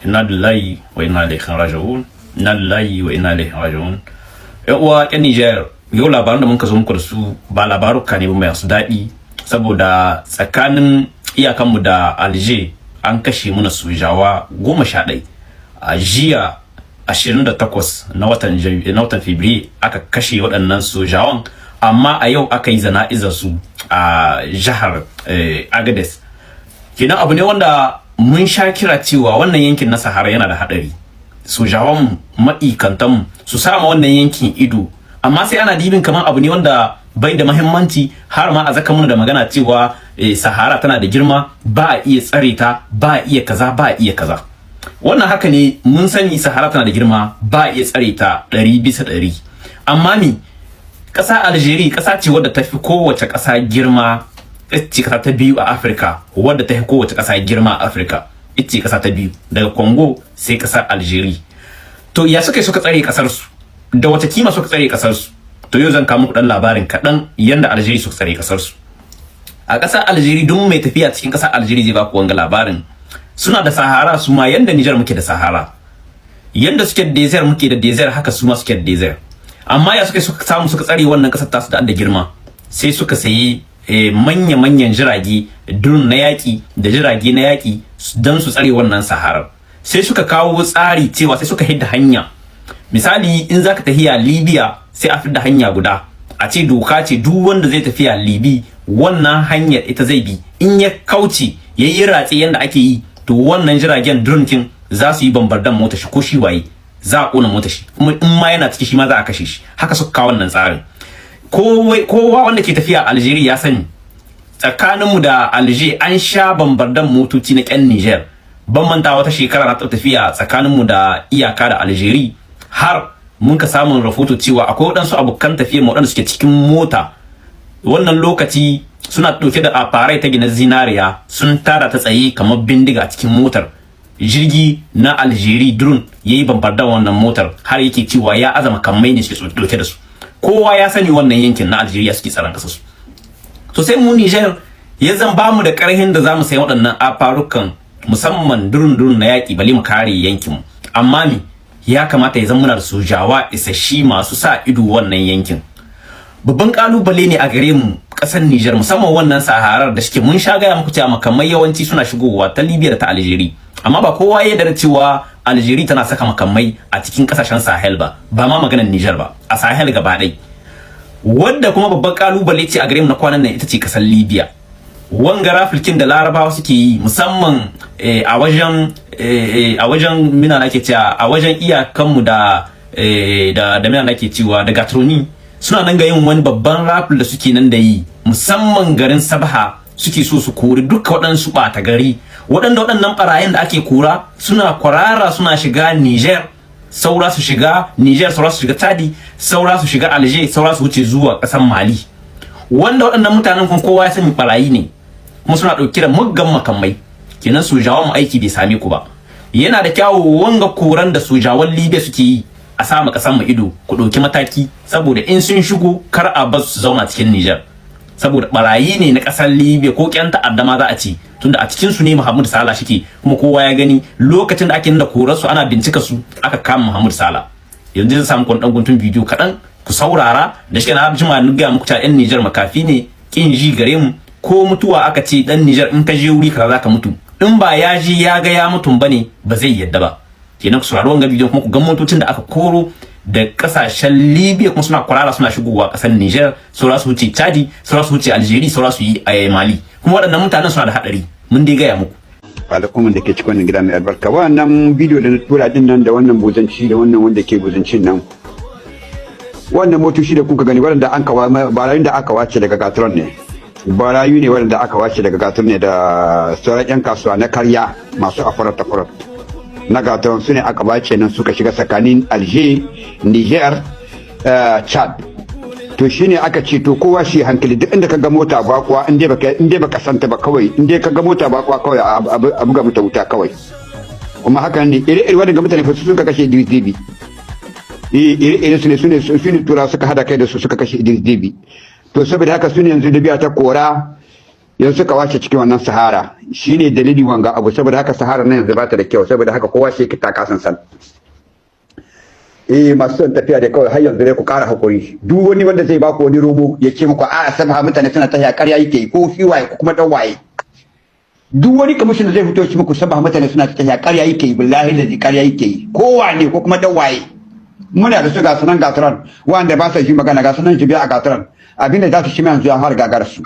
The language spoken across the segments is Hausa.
inna lillahi wa inna ilaihi raji'un, inna lillahi wa inna ilaihi raji'un. Uwa yan Niger, yau labaran da muka zo muku da su ba labaruka ne ba masu daɗi, saboda tsakanin iyakanmu da Alger an kashe muna sojawa 11 a jiya 28 na watan Fabrairu aka kashe waɗannan sojawan, amma a yau aka yi zana'izar su a jihar Agadez. Kenan abu ne wanda mun sha kira cewa wannan yankin na Sahara yana da hadari. Sojawan ma'ikantan su sama wannan yankin ido, amma sai ana dibin kamar abu ne wanda bai da muhimmanci, har ma a zaka muna da magana cewa Sahara tana da girma, ba a iya tsare ta, ba a iya kaza, ba a iya kaza. Wannan haka ne, mun sani Sahara tana da girma, ba a iya tsare ta 100%. Amma ni ƙasa Algeria ƙasa ce wadda ta fi kowace ƙasa girma, ita ƙasa ta biyu a Afirka, wadda ta fi kowace ƙasa girma a Afirka, ita ƙasa ta biyu daga Congo sai ƙasar Algeria. To ya suka tsare ƙasar su, da wata kima suka tsare ƙasar su? To yau zan kawo muku dan labarin kaɗan yanda Algeria suka tsare ƙasar su. A ƙasar Algeria, duk mai tafiya cikin ƙasar Algeria zai ba ku wanga labarin. Suna da Sahara su ma yanda Niger muke da Sahara, yanda suke da desert muke da desert, haka su ma suke da desert. Amma ya suka samu suka tsare wannan ƙasar tasu da girma, sai suka sayi manya-manyan jirage, drone na yaƙi da jirage na yaƙi don su tsare wannan Sahara. Sai suka kawo tsari cewa sai suka hidda hanya. Misali, in zaka tafiya Libya sai a fidda hanya guda, a ce doka ce duk wanda zai tafiya Libi wannan hanyar ita zai bi. In ya kauce yayi ratse yanda ake yi, to wannan jiragen drone kin za su yi bambardan mota shi ko shi waye, za a kona mota shi, kuma in ma yana ciki shi ma za a kashe shi. Haka suka kawo wannan tsarin. Kowa wanda ke tafiya Algeria ya sani, tsakaninmu da Alger an sha bambardan motoci na ƙyan Niger. Ban manta wata shekara na tafiya tsakaninmu da iyaka da Algeria, har mun ka samun rahoto cewa akwai waɗansu abokan tafiya waɗanda suke cikin mota. Wannan lokaci suna ɗauke da afarai ta gina zinariya, sun tara ta tsaye kamar bindiga a cikin motar. Jirgi na Algeria drone yayi bambardan wannan motar, har yake cewa ya azama kammai ne suke ɗauke da su. Kowa ya sani wannan yankin na Algeria suke tsaron ƙasar su. To sai mu Niger ya zan ba mu da ƙarhin da zamu sayi waɗannan afarukan, musamman durun na yaƙi, bali mu kare yankin mu. Amma ni ya kamata ya zama muna da sojawa isashi masu sa ido wannan yankin. Babban kalubale ne a gare mu ƙasar Niger, musamman wannan Saharar da shike mun sha gaya muku cewa makamai yawanci suna shigowa ta Libya da ta Algeria. Amma ba kowa ya yarda cewa Algeria tana saka makamai a cikin kasashen Sahel ba ma maganar Niger ba, a Sahel gaba ɗaya. Wadda kuma babban kalubale ce a gare mu na kwanan nan ita ce kasar Libya. Wanga rafilkin da Larabawa suke yi, musamman a wajen mina nake cewa a wajen iyakanmu da mina nake cewa da Gatroni, suna nan ga yin wani babban rafil da suke nan da yi, musamman garin Sabha suke so su kori duka waɗansu ɓata gari, waɗannan ɓarayen da ake kora suna kwarara suna shiga Niger, saura su shiga Niger, saura su shiga Chadi, saura su shiga Alger, saura su wuce zuwa ƙasar Mali. Wanda waɗannan mutanen kun kowa ya sani ɓarayi ne, kuma suna ɗauke da muggan makamai. Kenan sojawan mu aiki bai same ku ba. Yana da kyawu wanga koran da sojawan Libya suke yi a sama ƙasar mu ido, ku ɗauki mataki, saboda in sun shigo kar a bar su zauna cikin Niger. Saboda barayi ne na ƙasar Libya ko ƴan ta'adda ma za a ci, tunda a cikin su ne Muhammad Salah shike, kuma kowa ya gani lokacin da ake da korar su ana bincika su aka kama Muhammad Salah. Yanzu zan samu kun dan guntun bidiyo kaɗan ku saurara, da shi na jima na ga muku ta ƴan Niger makafi ne, kin ji gare mu, ko mutuwa aka ce dan Niger in ka je wuri kaza zaka mutu, in ba ya ji ya ga ya mutum bane ba zai yadda ba. Kenan ku saurari wannan bidiyon kuma ku ga motocin da aka koro da kasashen Libya, kuma suna kwarara suna shigowa kasar Niger, saura su wuce Chadi, saura su wuce Algeria, saura su yi Mali. Kuma waɗannan mutanen suna da hadari, mun dai gaya muku. Al'umman da ke cikin wannan gida mai albarka, wannan bidiyo da na tura din nan da wannan buzanci da wannan wanda ke buzancin nan, wannan motoci da kuka gani waɗanda an kawo barayin da aka wace daga Gatron ne, barayu ne waɗanda aka wace daga Gatron ne da sauran 'yan kasuwa na karya masu afarat na Gatron, su ne aka bace nan suka shiga tsakanin Alger, Niger, Chad. To shine aka ce to kowa shi hankali, duk inda ka ga mota bakwa in dai baka santa ba kawai, in dai ka ga mota bakwa kawai a buga mata wuta kawai. Kuma haka ne ire-ire waɗanda mutane fa suka kashe Idris Deby. Ire-ire su ne tura suka hada kai da su suka kashe Idris Deby. To saboda haka su ne yanzu Libya ta kora yanzu suka wace cikin wannan sahara shine dalili wanga abu saboda haka sahara nan yanzu ba ta da kyau saboda haka kowa shi ta kasan san masu son tafiya da kawai har yanzu dai ku kara hakuri duk wani wanda zai baku wani romo ya ce muku a sabha mutane suna tafiya ƙarya yake ko shi waye ko kuma dan waye duk wani commission zai fito shi muku sabha mutane suna tafiya ƙarya yake billahi da ƙarya yake ko wane ko kuma dan waye muna da su ga sunan gataran wanda ba sa shi magana ga sunan jibi a gataran abinda za su shi yanzu ya har gagar su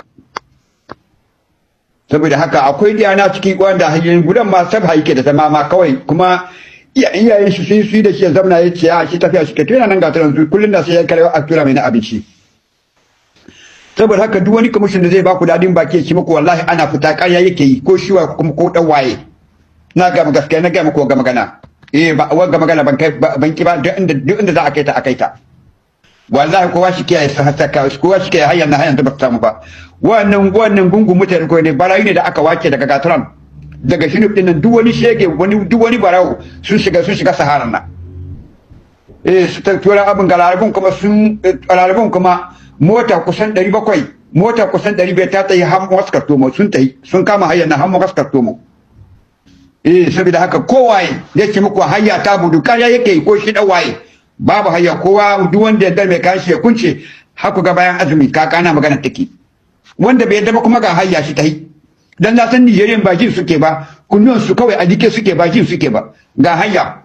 saboda haka akwai diyana ciki wanda hanyar gudan ma sabha yake da zama ma kawai kuma iyayen shi sun yi da shi ya zamna ya ce a shi tafiya shi ke tuna nan gataran su kullum da sai ya karewa a tura mai na abinci saboda haka duk wani commission da zai baku dadin baki ya ci muku wallahi ana fita ƙarya yake yi ko shi kuma ko dan waye na ga gaskiya na ga muku ga magana ba wanga magana ban ki ba duk inda za a kai ta akai ta wallahi kowa shi kiyaye saka kowa shi kiyaye hayyan na hayyan da ba samu ba wannan gungun mutane ko ne barayi ne da aka wace daga gataran daga shinub din nan duk wani shege duk wani barawo sun shiga saharan nan su tura abin galarabun kuma mota kusan 700 mota kusan 500 ta tayi har Moscow tomo sun kama hayyan na har Moscow tomo saboda haka kowaye yake muku hayya ta budu kariya yake ko shi dan waye babu hayya kowa duk wanda ya mai kashi ya kunce haku ga bayan azumi kakana magana take wanda bai yadda ba kuma ga hayya shi ta yi dan na san Nigerian ba jin suke ba kunnuwan su kawai a dike suke ba jin suke ba ga hayya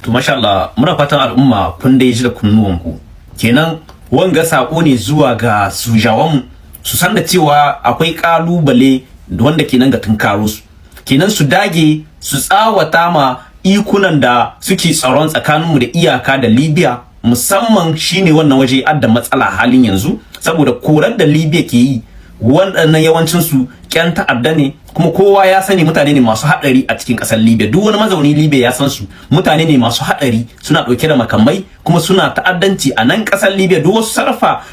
to masha Allah muna fatan al'umma kun da ji da kunnuwan ku kenan wanga sako ne zuwa ga sujawan su san da cewa akwai kalubale wanda kenan ga tunkaro su kenan su dage su tsawata ma ikunan da suke tsaron tsakaninmu da iyaka da Libya musamman shine wannan waje adda matsala halin yanzu saboda koran da Libya ke yi waɗannan yawancin su ƴan ta'adda ne kuma kowa ya sani mutane ne masu haɗari a cikin ƙasar Libya duk wani mazauni Libya ya san su mutane ne masu haɗari suna ɗauke da makamai kuma suna ta'addanci a nan ƙasar Libya duk wasu sarrafa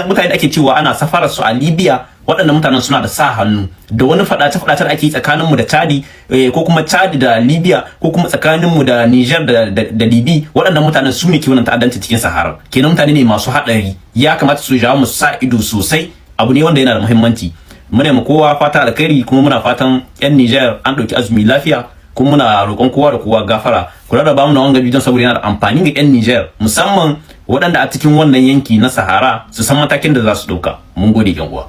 mutane da ake cewa ana safarar su a Libya waɗannan mutanen suna da sa hannu da wani faɗace-faɗace da ake yi tsakaninmu da Chadi ko kuma Chadi da Libya ko kuma tsakaninmu da Niger da Libi waɗannan mutanen su ne ke wannan ta'addanci cikin Sahara kenan mutane ne masu haɗari ya kamata su jawo mu sa ido sosai abu ne wanda yana da muhimmanci muna mu kowa fata alkhairi kuma muna fatan yan Niger an ɗauki azumi lafiya kuma muna roƙon kowa da kowa gafara ku rarraba mu na wanga bidiyon saboda yana da amfani ga yan Niger musamman waɗanda a cikin wannan yanki na Sahara su san matakin da za su ɗauka mun gode yan uwa